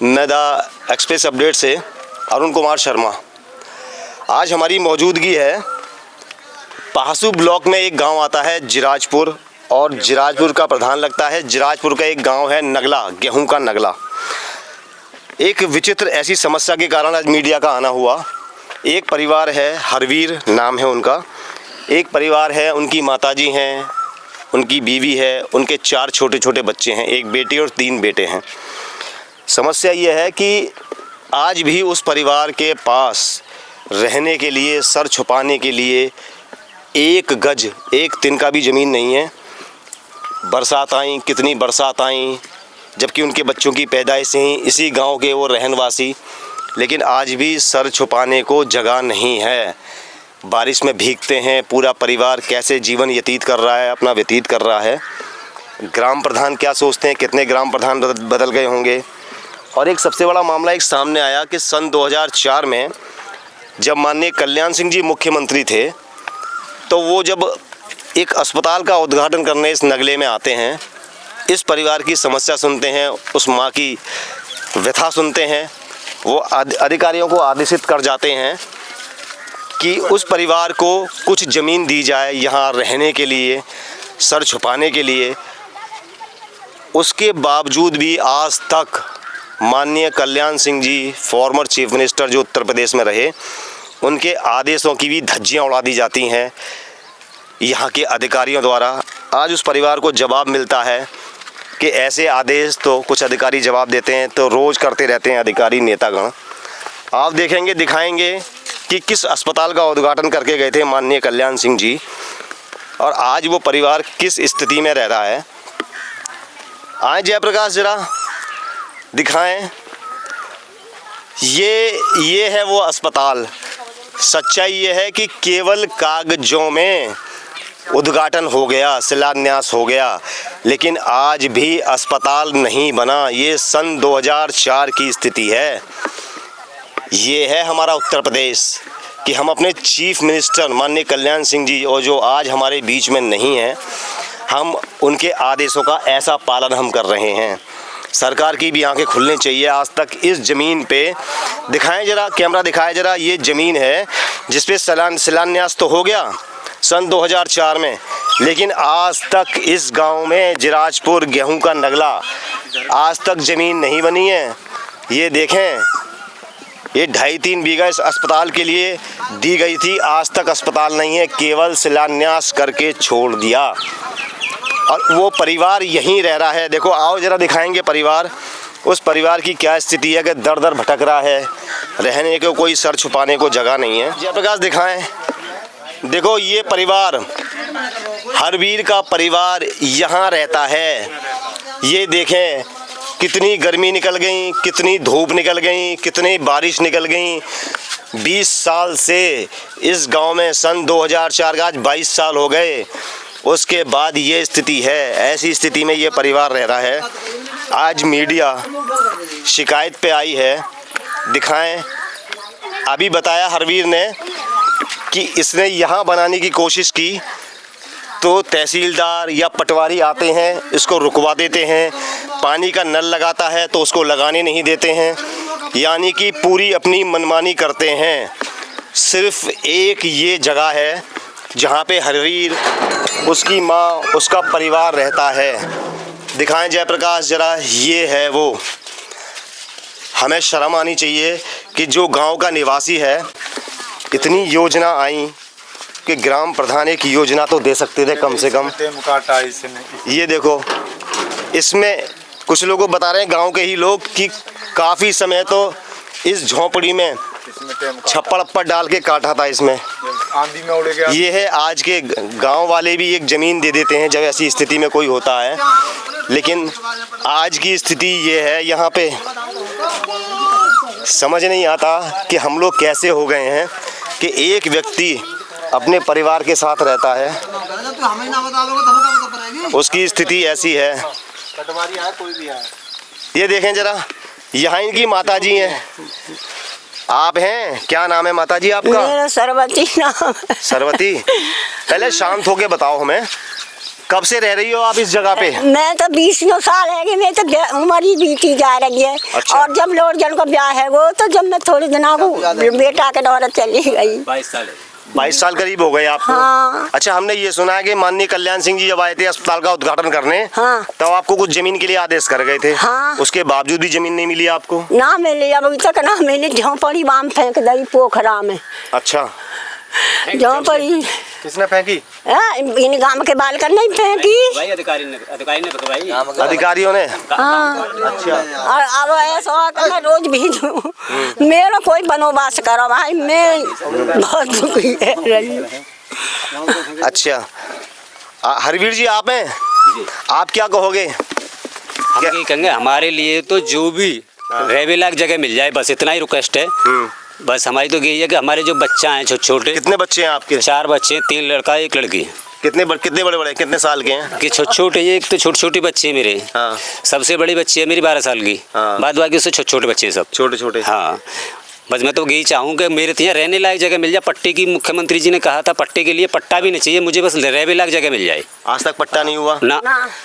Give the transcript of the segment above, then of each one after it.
मैं the express update से अरुण कुमार शर्मा। आज हमारी मौजूदगी है पहासू ब्लॉक में। एक गांव आता है जिराजपुर और जिराजपुर का प्रधान लगता है। जिराजपुर का एक गांव है नगला, गेहूं का नगला। एक विचित्र ऐसी समस्या के कारण आज मीडिया का आना हुआ। एक परिवार है, हरवीर नाम है उनका। एक परिवार है, उनकी माताजी हैं, उनकी बीवी है, उनके 4 छोटे छोटे बच्चे हैं, एक बेटी और 3 बेटे हैं। समस्या ये है कि आज भी उस परिवार के पास रहने के लिए, सर छुपाने के लिए 1 गज, 1 तिनका भी ज़मीन नहीं है। बरसात आई, कितनी बरसात आई, जबकि उनके बच्चों की पैदाइश ही इसी गांव के वो रहनवासी, लेकिन आज भी सर छुपाने को जगह नहीं है। बारिश में भीगते हैं। पूरा परिवार कैसे जीवन व्यतीत कर रहा है, अपना व्यतीत कर रहा है। ग्राम प्रधान क्या सोचते हैं, कितने ग्राम प्रधान बदल गए होंगे। और एक सबसे बड़ा मामला एक सामने आया कि सन 2004 में जब माननीय कल्याण सिंह जी मुख्यमंत्री थे, तो वो जब एक अस्पताल का उद्घाटन करने इस नगले में आते हैं, इस परिवार की समस्या सुनते हैं, उस माँ की व्यथा सुनते हैं, वो अधिकारियों को आदेशित कर जाते हैं कि उस परिवार को कुछ ज़मीन दी जाए यहाँ रहने के लिए, सर छुपाने के लिए। उसके बावजूद भी आज तक माननीय Kalyan Singh ji, former chief minister जो उत्तर प्रदेश में रहे, उनके आदेशों की भी धज्जियाँ उड़ा दी जाती हैं यहाँ के अधिकारियों द्वारा। आज उस परिवार को जवाब मिलता है कि ऐसे आदेश तो कुछ अधिकारी जवाब देते हैं तो रोज़ करते रहते हैं अधिकारी नेतागण। आप देखेंगे, दिखाएंगे कि किस अस्पताल का उद्घाटन करके गए थे माननीय कल्याण सिंह जी, और आज वो परिवार किस स्थिति में रह रहा है। आए जयप्रकाश, जरा दिखाएं। ये है वो अस्पताल। सच्चाई ये है कि केवल कागजों में उद्घाटन हो गया, शिलान्यास हो गया, लेकिन आज भी अस्पताल नहीं बना। ये सन 2004 की स्थिति है। ये है हमारा उत्तर प्रदेश कि हम अपने चीफ मिनिस्टर माननीय कल्याण सिंह जी, और जो आज हमारे बीच में नहीं हैं, हम उनके आदेशों का ऐसा पालन हम कर रहे हैं। सरकार की भी आंखें खुलनी चाहिए। आज तक इस ज़मीन पे दिखाएं, जरा कैमरा दिखाएं जरा। ये ज़मीन है जिस पे शिलान्यास तो हो गया सन 2004 में, लेकिन आज तक इस गांव में जिराजपुर गेहूं का नगला आज तक ज़मीन नहीं बनी है। ये देखें, ये 2.5-3 बीघा इस अस्पताल के लिए दी गई थी, आज तक अस्पताल नहीं है, केवल शिलान्यास करके छोड़ दिया। और वो परिवार यहीं रह रहा है। देखो, आओ जरा दिखाएंगे परिवार। उस परिवार की क्या स्थिति है कि दर दर भटक रहा है, रहने को कोई सर छुपाने को जगह नहीं है। जयप्रकाश दिखाएं। देखो, ये परिवार, हरवीर का परिवार यहाँ रहता है। ये देखें, कितनी गर्मी निकल गई, कितनी धूप निकल गई, कितनी बारिश निकल गई। 20 साल से इस गांव में, सन 2004 का आज 22 साल हो गए, उसके बाद ये स्थिति है। ऐसी स्थिति में ये परिवार रह रहा है। आज मीडिया शिकायत पे आई है, दिखाएं। अभी बताया हरवीर ने कि इसने यहाँ बनाने की कोशिश की तो तहसीलदार या पटवारी आते हैं, इसको रुकवा देते हैं। पानी का नल लगाता है तो उसको लगाने नहीं देते हैं, यानी कि पूरी अपनी मनमानी करते हैं। सिर्फ एक ये जगह है जहाँ पे हरवीर, उसकी माँ, उसका परिवार रहता है। दिखाएं जयप्रकाश जरा। ये है वो। हमें शर्म आनी चाहिए कि जो गांव का निवासी है, इतनी योजना आई कि ग्राम प्रधान एक योजना तो दे सकते थे कम से कम। ये देखो, इसमें कुछ लोगों को बता रहे हैं, गांव के ही लोग, कि काफ़ी समय तो इस झोंपड़ी में छप्पड़ अप्पड़ डाल के काटा था। इसमें आंधी में उड़ गया। ये है, आज के गांव वाले भी एक ज़मीन दे देते हैं जब ऐसी स्थिति में कोई होता है, लेकिन आज की स्थिति ये है। यहाँ पे समझ नहीं आता कि हम लोग कैसे हो गए हैं कि एक व्यक्ति अपने परिवार के साथ रहता है, उसकी स्थिति ऐसी है। ये देखें जरा, यहाँ इनकी माताजी हैं। आप हैं, क्या नाम है माताजी आपका? मेरा सरवती नाम है। सरवती, पहले शांत होके बताओ हमें कब से रह रही हो आप इस जगह पे? मैं तो 20 साल है कि मैं तो उम्र ही बीती जा रही है। अच्छा। और जब लोड जन को ब्याह है वो तो जब मैं थोड़े दिनों को बेटा के दौरान चली गई। 22 साल करीब हो गए आपको। हाँ। अच्छा, हमने ये सुना है कि माननीय कल्याण सिंह जी जब आए थे अस्पताल का उद्घाटन करने, हाँ। तब आपको कुछ जमीन के लिए आदेश कर गए थे। हाँ। उसके बावजूद भी जमीन नहीं मिली आपको? ना मिली अभी तक ना, मैंने झोंपड़ी बाम फेंक दी पोखरा में। अच्छा, झोंपड़ी किसने फेंकी? इन गांव के बाल कर नहीं फेंकी भाई अधिकारी ने भाई अधिकारियों ने। हाँ। अच्छा। और अब ऐसा हुआ कि मैं रोज भेजूं, मेरा कोई बनोबास करो भाई, मैं बहुत दुखी है रही। अच्छा, हरवीर जी आप हैं, आप क्या कहोगे? हम ये कहेंगे हमारे लिए तो जो भी रहने लायक जगह मिल जाए, बस इतना ही रिक्वेस्ट है। बस हमारी तो यही है कि हमारे जो बच्चा हैं छोटे छोटे। कितने बच्चे हैं आपके? 4 बच्चे हैं, 3 लड़का 1 लड़की। कितने बड़े बड़े कितने साल के हैं? कि छोटे छोटे, एक तो छोटे छोटे बच्चे हैं मेरे। हाँ। सबसे बड़ी बच्ची है मेरी 12 साल की। हाँ। बाद बाकी उससे छोटे छोटे बच्चे हैं सब। छोटे छोटे। हाँ, बस मैं तो यही चाहूँ कि मेरे यहाँ रहने लायक जगह मिल जाए। पट्टे की मुख्यमंत्री जी ने कहा था, पट्टे के लिए पट्टा भी नहीं चाहिए मुझे, बस रहने लायक जगह मिल जाए। आज तक पट्टा नहीं हुआ ना।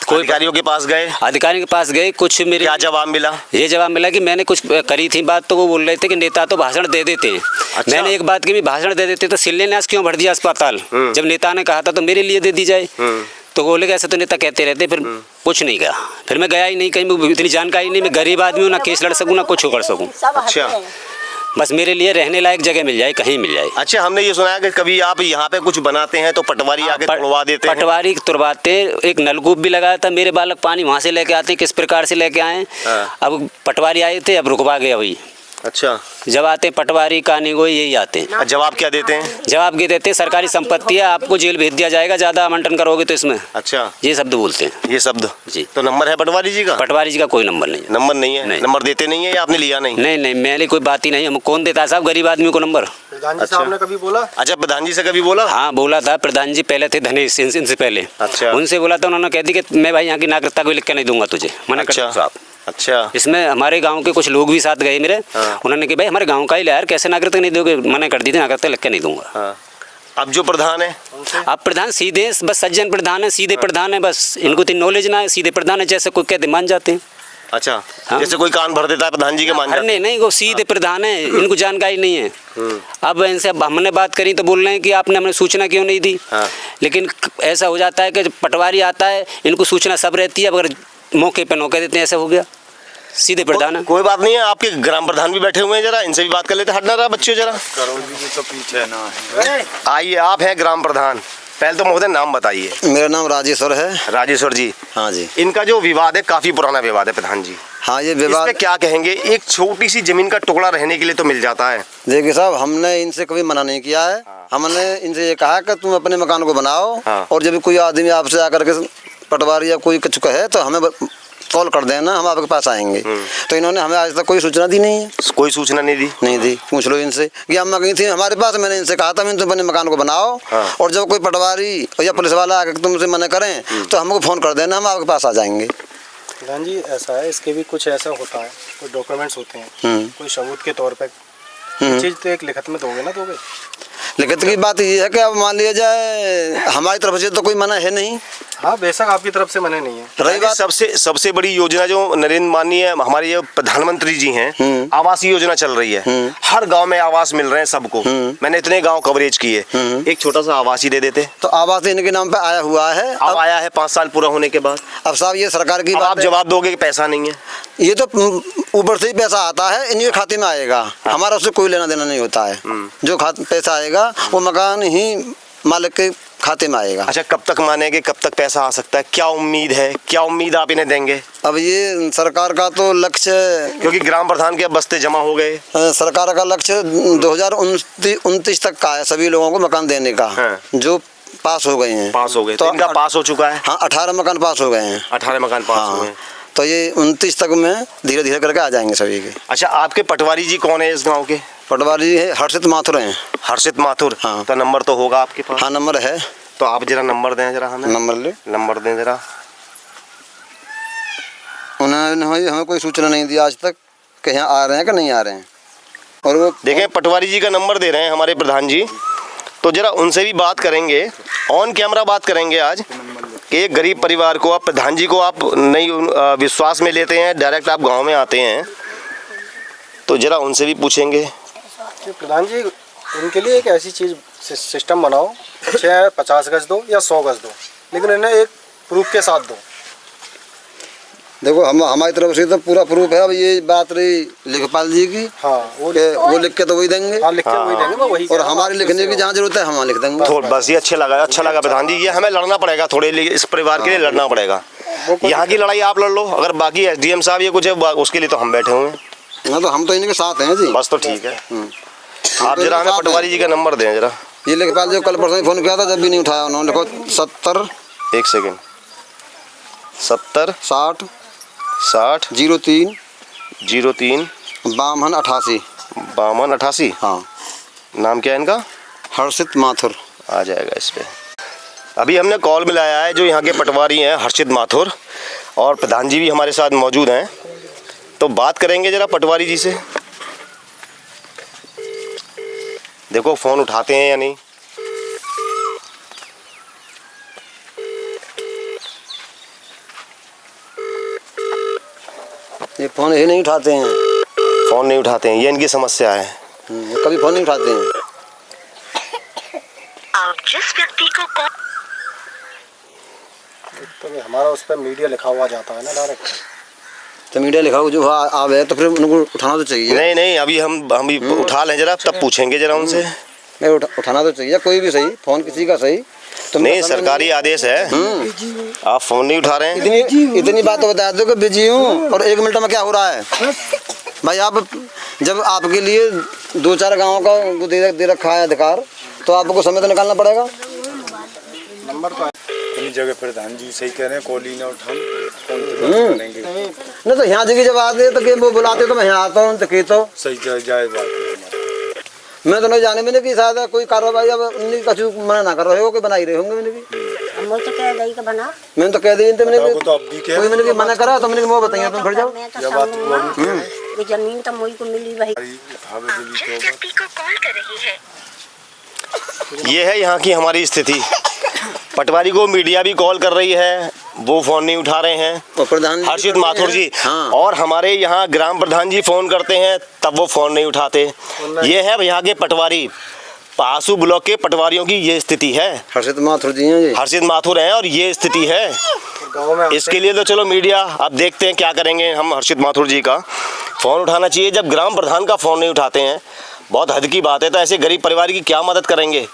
कोई अधिकारियों के पास गए? अधिकारियों के पास गए, कुछ मेरे क्या जवाब मिला? ये जवाब मिला कि मैंने कुछ करी थी बात, तो वो बोल रहे थे कि नेता तो भाषण दे देते हैं। अच्छा। मैंने एक बात की भी, भाषण दे देते तो शिलान्यास क्यों भर दिया अस्पताल? जब नेता ने कहा था तो मेरे लिए दे दी जाए। तो बोले कि ऐसे तो नेता कहते रहते, फिर कुछ नहीं गया। फिर मैं गया ही नहीं कहीं, इतनी जानकारी नहीं, मैं गरीब आदमी हूँ, ना केस लड़ सकूँ ना कुछ कर सकूँ। अच्छा, बस मेरे लिए रहने लायक जगह मिल जाए, कहीं मिल जाए। अच्छा, हमने ये सुना है कि कभी आप यहाँ पे कुछ बनाते हैं तो पटवारी आके तुड़वा देते हैं। पटवारी तुड़वाते, एक नलकूप भी लगाया था, मेरे बालक पानी वहाँ से लेके आते, किस प्रकार से लेके आए। अब पटवारी आए थे, अब रुकवा गए अभी। अच्छा, जब आते पटवारी कानीगोई यही आते हैं। जवाब क्या देते हैं? जवाब ये देते हैं सरकारी संपत्ति है, आपको जेल भेज दिया जाएगा ज़्यादा आवंटन करोगे तो इसमें। अच्छा, ये शब्द बोलते हैं। ये शब्द जी। तो नंबर है पटवारी जी का? पटवारी जी का कोई नंबर नहीं है। नंबर नहीं है? नहीं। नंबर देते नहीं है या आपने लिया नहीं? नहीं नहीं, मेरी कोई बात ही नहीं, हम कौन देता है साहब गरीब आदमी को नंबर? प्रधान जी साहब ने कभी बोला? अच्छा, प्रधान जी से कभी बोला? हाँ बोला था, प्रधान जी पहले थे धनेश, इनसे पहले। अच्छा। उनसे बोला था, उन्होंने कह दी कि मैं भाई यहाँ की नागरिकता कोई लिख के नहीं दूंगा तुझे, मना कर साहब। अच्छा, इसमें हमारे गांव के कुछ लोग भी साथ गए मेरे। उन्होंने कहा भाई हमारे गांव का ही यार, कैसे नागरिकता नहीं दोगे? मना कर दी थी, नागरिकता लिख के नहीं दूंगा। हाँ। अब जो प्रधान है, अब प्रधान सीधे बस सज्जन प्रधान है, सीधे प्रधान है, बस इनको तो नॉलेज ना है, सीधे प्रधान है, जैसे कोई कहते मान जाते हैं। अच्छा। हाँ। जैसे कोई कान भर देता है प्रधान जी के मान जाते हैं। नहीं, वो सीधे प्रधान है, इनको जानकारी नहीं है। अब इनसे हमने बात करी तो बोल रहे हैं कि आपने हमें सूचना क्यों नहीं दी। हाँ। लेकिन ऐसा हो जाता है कि पटवारी आता है, इनको सूचना सब रहती है, अगर मौके पर नौके देते हैं, ऐसा हो गया। सीधे प्रधान है। कोई बात नहीं है, आपके ग्राम प्रधान भी बैठे हुए हैं, जरा इनसे भी बात कर लेते। हटना रहा बच्चों जरा। तो पीछे ना है। आइए, आप हैं ग्राम प्रधान, पहले तो महोदय नाम बताइए। मेरा नाम राजेश्वर है। राजेश्वर जी। हाँ जी। इनका जो विवाद है काफी पुराना विवाद है प्रधान जी। हाँ, ये इस विवाद पे क्या कहेंगे? एक छोटी सी जमीन का टुकड़ा रहने के लिए तो मिल जाता है। देखिए साहब, हमने इनसे कभी मना नहीं किया है। हमने इनसे ये कहा कि तुम अपने मकान को बनाओ। हाँ। और जब कोई आदमी आपसे आकर के पटवारी या कोई कुछ कहे तो हमें कॉल कर देना, हम आपके पास आएंगे। तो इन्होंने हमें आज तक कोई सूचना दी नहीं है। कोई सूचना नहीं दी? पूछ लो इनसे कि अम्मा गई थी हमारे पास, मैंने इनसे कहा था मैं तुम अपने मकान को बनाओ। हाँ। और जब कोई पटवारी या पुलिस वाला आकर तुमसे मना करें तो हमको फ़ोन कर देना, हम आपके पास आ जाएंगे। प्रधान जी, ऐसा है, इसके भी कुछ ऐसा होता है, कोई डॉक्यूमेंट्स होते हैं, कोई सबूत के तौर पे चीज़ तो एक लिखित में दोगे ना? दोगे। लिखित की बात ये है कि अब मान लिया जाए हमारी तरफ से तो कोई मना है नहीं। हाँ, बेशक आपकी तरफ से मना नहीं है। रही बात सबसे बड़ी योजना जो नरेंद्र माननीय हमारे ये प्रधानमंत्री जी हैं, आवास योजना चल रही है। हर गांव में आवास मिल रहे हैं सबको। मैंने इतने गांव कवरेज किए, एक छोटा सा आवास ही दे देते। तो आवास इनके नाम पे आया हुआ है। अब आया है 5 साल पूरा होने के बाद। अब साहब ये सरकार की अब बात आप है। जवाब दोगे कि पैसा नहीं है? ये तो ऊपर से ही पैसा आता है, इनके खाते में आएगा। हमारा उससे कोई लेना देना नहीं होता है। जो पैसा आएगा वो मकान ही मालिक के खाते में आएगा। अच्छा, कब तक मानेंगे, कब तक पैसा आ सकता है? क्या उम्मीद है, क्या उम्मीद आप इन्हें देंगे? अब ये सरकार का तो लक्ष्य, क्योंकि ग्राम प्रधान के अब बस्ते जमा हो गए। सरकार का लक्ष्य 2029 तक का है सभी लोगों को मकान देने का। हाँ। जो पास हो गए हैं। पास हो गए तो इनका पास हो चुका है। हाँ, 18 मकान पास हो गए हैं। 18 मकान पास हो गए। तो ये 29 तक में धीरे धीरे करके आ जाएंगे सभी के। अच्छा, आपके पटवारी जी कौन है इस गांव के? पटवारी जी है हर्षित माथुर हैं। हर्षित माथुर। हाँ। तो नंबर तो होगा आपके पास? हाँ, नंबर है। तो आप जरा नंबर दें, जरा हमें नंबर दें जरा। उन्होंने हमें कोई सूचना नहीं दी आज तक कि यहाँ आ रहे हैं कि नहीं आ रहे हैं। और वो देखें, पटवारी जी का नंबर दे रहे हैं हमारे प्रधान जी, तो जरा उनसे भी बात करेंगे, ऑन कैमरा बात करेंगे आज। एक गरीब परिवार को, आप प्रधान जी को आप नहीं विश्वास में लेते हैं, डायरेक्ट आप गांव में आते हैं, तो जरा उनसे भी पूछेंगे। प्रधान जी, उनके लिए एक ऐसी चीज़ सिस्टम बनाओ, चाहे 50 गज दो या 100 गज दो, लेकिन इन्हें एक प्रूफ के साथ दो। देखो हम हमारी तरफ से तो पूरा प्रूफ है। अब ये बात रही लेखपाल जी की, हाँ वो लिख के तो वही देंगे। हाँ, लिख के वही देंगे, मैं वही और हमारी लिखने की जहाँ जरूरत है हम वहाँ लिख देंगे। थोड़ा बस ये अच्छा लगा प्रधान जी, ये हमें लड़ना पड़ेगा थोड़े लिए, इस परिवार के लिए लड़ना पड़ेगा। यहाँ की लड़ाई आप लड़ लो, अगर बाकी SDM साहब ये कुछ है उसके लिए तो हम बैठे हुए हैं। ना तो हम तो इनके साथ हैं जी। बस तो ठीक है। आप जरा हमें पटवारी जी का नंबर दें जरा। ये लेखपाल जी कल परसों फोन किया था, जब भी नहीं उठाया उन्होंने। लिखो 70 एक सेकेंड 70 60 60 03 03 52 88। 52 88। हाँ, नाम क्या है इनका? हर्षित माथुर। आ जाएगा इस पे। अभी हमने कॉल मिलाया है जो यहाँ के पटवारी हैं हर्षित माथुर, और प्रधान जी भी हमारे साथ मौजूद हैं, तो बात करेंगे जरा पटवारी जी से। देखो फ़ोन उठाते हैं या नहीं। ये फ़ोन ही नहीं उठाते हैं। फ़ोन नहीं उठाते हैं, ये इनकी समस्या है। कभी फ़ोन नहीं उठाते हैं। आप जिस व्यक्ति को कॉल तो हमारा उस पर मीडिया लिखा हुआ जाता है ना डायरेक्ट। तो मीडिया लिखा हो जो आवे तो फिर उनको उठाना तो चाहिए। नहीं नहीं, अभी हम भी उठा लें जरा, तब पूछेंगे जरा उनसे। नहीं उठाना तो चाहिए, कोई भी सही, फ़ोन किसी का सही। तो नहीं, सरकारी आदेश है, आप फ़ोन नहीं उठा रहे हैं। इतनी बात तो बता दो कि बिजी हूँ और 1 मिनट में क्या हो रहा है। भाई आप जब आपके लिए 2-4 गाँव का वो दे रखा है अधिकार, तो आपको समय तो निकालना पड़ेगा। नंबर तो अपनी जगह प्रधान जी सही कह रहे हैं, कॉल ही ना उठान करेंगे। नहीं तो यहाँ जगह जब आते तो कि वो बुलाते तो मैं यहाँ आता हूँ, तो कही तो सही जाए बात है। मैं तो नहीं जाने मैंने कि शायद कोई कार्रवाई अब उन्हीं कछु मना ना कर रहे हो, कोई बना ही रहे होंगे। मैंने भी हम तो कह दई का बना, मैंने तो कह दी तो मैंने वो तो अब भी कह कोई मैंने भी मना करा तो मैंने वो बताइए तुम फिर जाओ। मैं तो समझूंगा ये जमीन तो मुझे को मिली भाई। जिस व्यक्ति को कॉल कर रही है ये है यहाँ की हमारी स्थिति। पटवारी को मीडिया भी कॉल कर रही है, वो फ़ोन नहीं उठा रहे हैं, और प्रधान हर्षित माथुर जी। हाँ। और हमारे यहाँ ग्राम प्रधान जी फ़ोन करते हैं तब वो फ़ोन नहीं उठाते। ये है यहाँ के पटवारी, पासू ब्लॉक के पटवारियों की ये स्थिति है। हर्षित माथुर जी हैं ये। हर्षित माथुर हैं और ये स्थिति है। गाँव में इसके लिए तो चलो मीडिया, अब देखते हैं क्या करेंगे हम। हर्षित माथुर जी का फ़ोन उठाना चाहिए, जब ग्राम प्रधान का फ़ोन नहीं उठाते हैं, बहुत हद की बात है। तो ऐसे गरीब परिवार की क्या मदद करेंगे।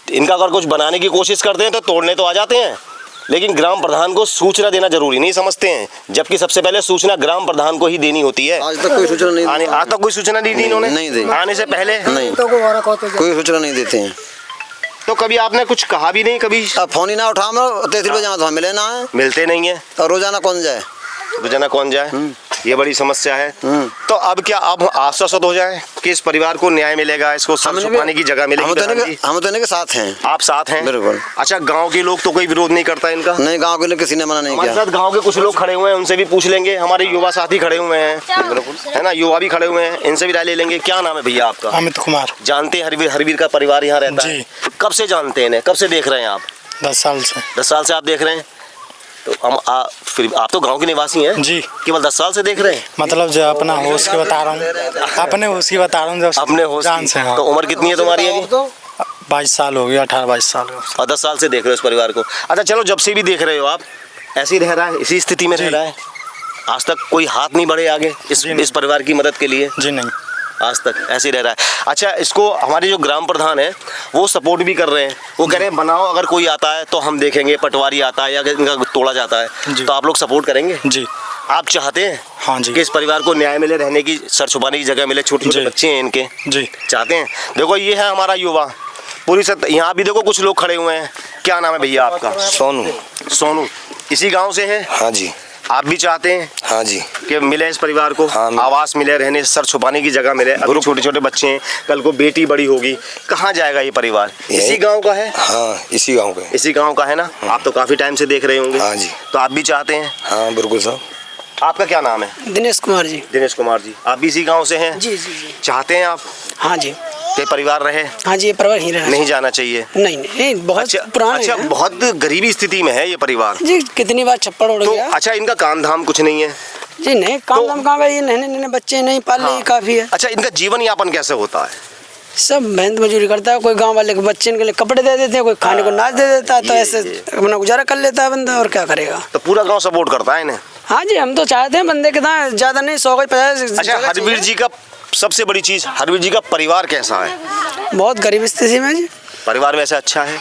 इनका अगर कुछ बनाने की कोशिश करते हैं तो तोड़ने तो आ जाते हैं, लेकिन ग्राम प्रधान को सूचना देना जरूरी नहीं समझते हैं, जबकि सबसे पहले सूचना ग्राम प्रधान को ही देनी होती है। आज तक कोई सूचना नहीं आज तक कोई सूचना नहीं दी इन्होंने, नहीं दी। आने से पहले नहीं, कोई सूचना नहीं देते हैं। तो कभी आपने कुछ कहा भी नहीं, कभी अब फोन ही ना उठा तहसील में जहाँ तो मिले ना है, मिलते नहीं है, और रोजाना कौन जाए। रोजाना कौन जाए, ये बड़ी समस्या है। तो अब क्या अब आश्वस्त हो जाए कि इस परिवार को न्याय मिलेगा, इसको सर छुपाने की जगह मिलेगी। हम तो इनके साथ हैं। आप साथ हैं? बिल्कुल। अच्छा, गांव के लोग तो कोई विरोध नहीं करता इनका? नहीं, गांव के लोग किसी ने मना नहीं हमारे किया। साथ गांव के कुछ लोग खड़े हुए हैं, उनसे भी पूछ लेंगे। हमारे युवा साथी खड़े हुए हैं, है ना, युवा भी खड़े हुए हैं, इनसे भी राय ले लेंगे। क्या नाम है भैया आपका? अमित कुमार। जानते हैं हरवीर का परिवार यहाँ रहता है? कब से जानते हैं इन्हें, कब से देख रहे हैं आप? 10 साल से। 10 साल से आप देख रहे हैं? तो हम फिर आप तो गांव के निवासी हैं जी। केवल 10 साल से देख रहे हैं? मतलब जो अपना होश की बता रहा हूँ, अपने होश की बता रहा हूँ, जब अपने होश जान की। से। हाँ। तो उम्र कितनी है तुम्हारी अभी? 22 साल हो गया, 18-22 साल का। और 10 साल से देख रहे हो इस परिवार को। अच्छा चलो, जब से भी देख रहे हो आप, ऐसे ही रह रहा है, इसी स्थिति में रह रहा है? आज तक कोई हाथ नहीं बढ़े आगे इस परिवार की मदद के लिए? जी नहीं, आज तक ऐसे ही रह रहा है। अच्छा, इसको हमारे जो ग्राम प्रधान है वो सपोर्ट भी कर रहे हैं, वो कह रहे हैं बनाओ, अगर कोई आता है तो हम देखेंगे, पटवारी आता है या इनका तोड़ा जाता है तो आप लोग सपोर्ट करेंगे? जी। आप चाहते हैं हाँ जी कि इस परिवार को न्याय मिले, रहने की, सर छुपाने की जगह मिले? छोटे छोटे बच्चे हैं इनके, जी चाहते हैं। देखो ये है हमारा युवा पूरी यहाँ भी देखो कुछ लोग खड़े हुए हैं। क्या नाम है भैया आपका? सोनू। सोनू, इसी गाँव से है? हाँ जी। आप भी चाहते हैं हाँ जी कि मिले इस परिवार को? हाँ, आवास मिले, रहने, सर छुपाने की जगह मिले। अभी छोटे छोटे बच्चे हैं, कल को बेटी बड़ी होगी, कहाँ जाएगा ये परिवार? इसी गांव का है? हाँ, इसी गांव का है। इसी गांव का है ना? आप तो काफी टाइम से देख रहे होंगे। हाँ जी। तो आप भी चाहते हैं? हाँ बिल्कुल साहब। आपका क्या नाम है? दिनेश कुमार जी। दिनेश कुमार जी, आप भी इसी गाँव से हैं? जी जी जी। चाहते हैं आप? हाँ जी। ये परिवार रहे? हाँ जी, ये परिवार ही रहा। नहीं जाना चाहिए? नहीं, बहुत पुराना अच्छा, है। बहुत गरीबी स्थिति में है ये परिवार जी, कितनी बार छप्पड़ उड़ तो। गया। अच्छा, इनका काम धाम कुछ नहीं है? जी नहीं, काम धाम कहाँ, ये नन्हे बच्चे नहीं पाल रहे, काफी है। अच्छा, इनका जीवन यापन कैसे होता है? सब मेहनत मजदूरी करता है, कोई गांव वाले के बच्चे के लिए कपड़े दे देते हैं, कोई खाने को नाच दे देता है, तो ऐसे अपना गुजारा कर लेता है बंदा, और क्या करेगा। तो पूरा गांव सपोर्ट करता है इन्हें? हाँ जी, हम तो चाहते हैं बंदे कितना ज्यादा नहीं, 100-50। अच्छा, हरवीर जी का सबसे बड़ी चीज, हरवीर जी का परिवार कैसा है? बहुत गरीब स्थिति में जी। परिवार वैसे अच्छा है?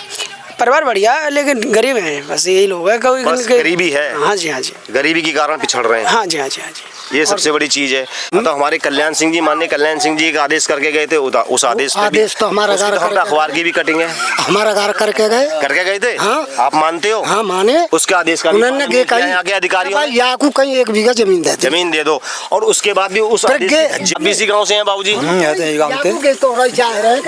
परिवार बढ़िया है, लेकिन गरीब है, बस यही लोग है। कोई बस गरीबी है? हाँ जी, हाँ जी, गरीबी के कारण पिछड़ रहे हैं? हाँ जी, हाँ जी, हाँ जी, ये सबसे बड़ी चीज है। तो हमारे कल्याण सिंह जी, माननीय कल्याण सिंह जी एक आदेश करके गए थे, उस आदेश पे भी, तो हमारा उसकी तो हम पे अखबार की भी कटिंग है, हमारा घर करके गए थे। हाँ। आप मानते हो? हाँ, माने। उसके आदेश का उन्होंने आगे अधिकारियों ने याकू कहीं 1 बीघा जमीन दे दो, और उसके बाद भी उस आदेश की। इसी गाँव से हैं बाबूजी?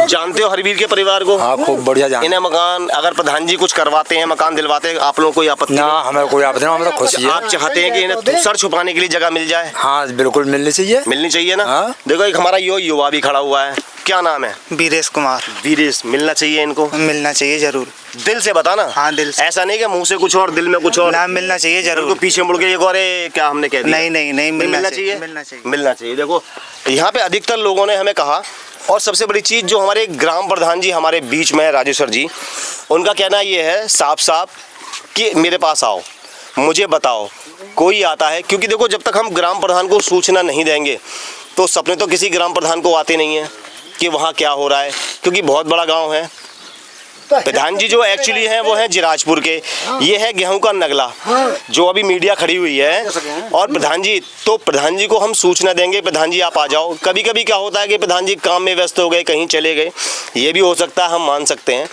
जानते हो हरवीर के परिवार को? हाँ, खूब बढ़िया जान। इन्हें मकान, अगर प्रधान जी कुछ करवाते हैं, मकान दिलवाते हैं, आप लोगों को कोई आपत्ति? ना, हमें कोई आपत्ति नहीं, हमें तो खुशी है। आप चाहते हैं कि इन्हें सर छुपाने के लिए जगह मिल जाए? हाँ, बिल्कुल मिलनी चाहिए ना। हाँ। देखो, एक हमारा युवा भी खड़ा हुआ है, क्या नाम है? वीरेश कुमार। वीरेश, मिलना चाहिए इनको? मिलना चाहिए जरूर। दिल से बताना। हाँ, दिल से। ऐसा नहीं कि मुंह से कुछ और दिल में कुछ और। ना, मिलना चाहिए जरूर। उनको पीछे मुड़ के एक और क्या हमने कह दिया? नहीं, मिलना चाहिए। देखो, यहाँ पे अधिकतर लोगों ने हमें कहा, और सबसे बड़ी चीज जो हमारे ग्राम प्रधान जी हमारे बीच में है, राजेश्वर जी, उनका कहना ये है साफ कि मेरे पास आओ, मुझे बताओ कोई आता है। क्योंकि देखो, जब तक हम ग्राम प्रधान को सूचना नहीं देंगे तो सपने तो किसी ग्राम प्रधान को आते नहीं है कि वहाँ क्या हो रहा है, क्योंकि बहुत बड़ा गांव है। प्रधान जी जो एक्चुअली हैं वो हैं जिराजपुर के। ये है गेहूं का नगला, जो अभी मीडिया खड़ी हुई है। और प्रधान जी को हम सूचना देंगे, प्रधान जी आप आ जाओ। कभी कभी क्या होता है कि प्रधान जी काम में व्यस्त हो गए, कहीं चले गए, ये भी हो सकता है, हम मान सकते हैं,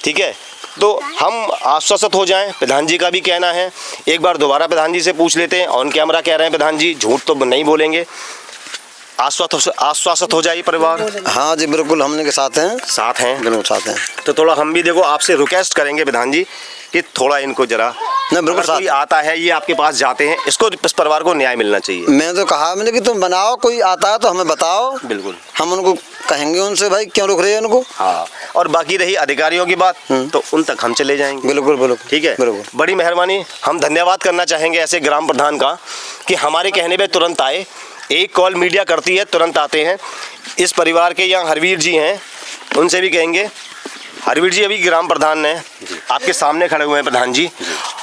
ठीक है। तो हम आश्वासित हो जाएं, प्रधान जी का भी कहना है। एक बार दोबारा प्रधान जी से पूछ लेते हैं, ऑन कैमरा कह रहे हैं प्रधान जी, झूठ तो नहीं बोलेंगे, आश्वासित हो जाइए परिवार। हाँ जी, बिल्कुल हमने के साथ हैं, बिल्कुल साथ हैं। तो थोड़ा हम भी देखो आपसे रिक्वेस्ट करेंगे प्रधान जी कि थोड़ा इनको जरा, बिल्कुल कोई आता है, ये आपके पास जाते हैं, इसको, इस परिवार को न्याय मिलना चाहिए। मैं तो कहा मैंने कि तुम बनाओ, कोई आता है तो हमें बताओ, बिल्कुल हम उनको कहेंगे उनसे, भाई क्यों रुक रहे हैं उनको। हाँ, और बाकी रही अधिकारियों की बात, तो उन तक हम चले जाएंगे। बिल्कुल ठीक है, बिल्कुल। बड़ी मेहरबानी। हम धन्यवाद करना चाहेंगे ऐसे ग्राम प्रधान का कि हमारे कहने पे तुरंत आए। एक कॉल मीडिया करती है, तुरंत आते हैं। इस परिवार के यहाँ हरवीर जी हैं, उनसे भी कहेंगे। हरवीर जी अभी ग्राम प्रधान हैं, आपके सामने खड़े हुए हैं प्रधान जी,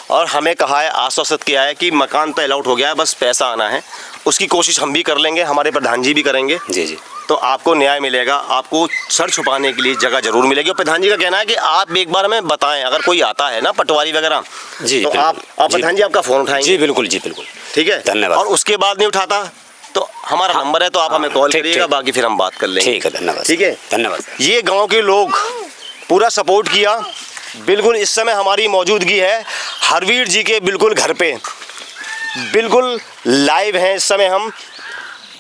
और हमें कहा है, आश्वासित किया है कि मकान तो अलॉट हो गया है, बस पैसा आना है। उसकी कोशिश हम भी कर लेंगे, हमारे प्रधान जी भी करेंगे। जी। तो आपको न्याय मिलेगा, आपको सर छुपाने के लिए जगह जरूर मिलेगी। और प्रधान जी का कहना है कि आप एक बार हमें बताएं, अगर कोई आता है ना पटवारी वगैरह, जी, तो आप प्रधान जी आपका फोन उठाएंगे? जी बिल्कुल, ठीक है, धन्यवाद। और उसके बाद नहीं उठाता तो हमारा नंबर है, तो आप हमें कॉल करिएगा, बाकी फिर हम बात कर लेंगे। ठीक है, धन्यवाद। ठीक है, धन्यवाद। ये गांव के लोग पूरा सपोर्ट किया। बिल्कुल इस समय हमारी मौजूदगी है हरवीर जी के बिल्कुल घर पे, बिल्कुल लाइव हैं इस समय। हम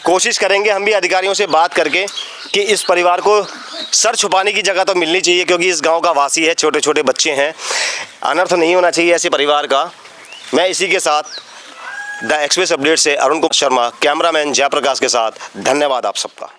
कोशिश करेंगे, हम भी अधिकारियों से बात करके, कि इस परिवार को सर छुपाने की जगह तो मिलनी चाहिए, क्योंकि इस गांव का वासी है, छोटे छोटे बच्चे हैं, अनर्थ नहीं होना चाहिए ऐसे परिवार का। मैं इसी के साथ द एक्सप्रेस अपडेट से अरुण कुमार शर्मा, कैमरामैन जयप्रकाश के साथ, धन्यवाद आप सबका।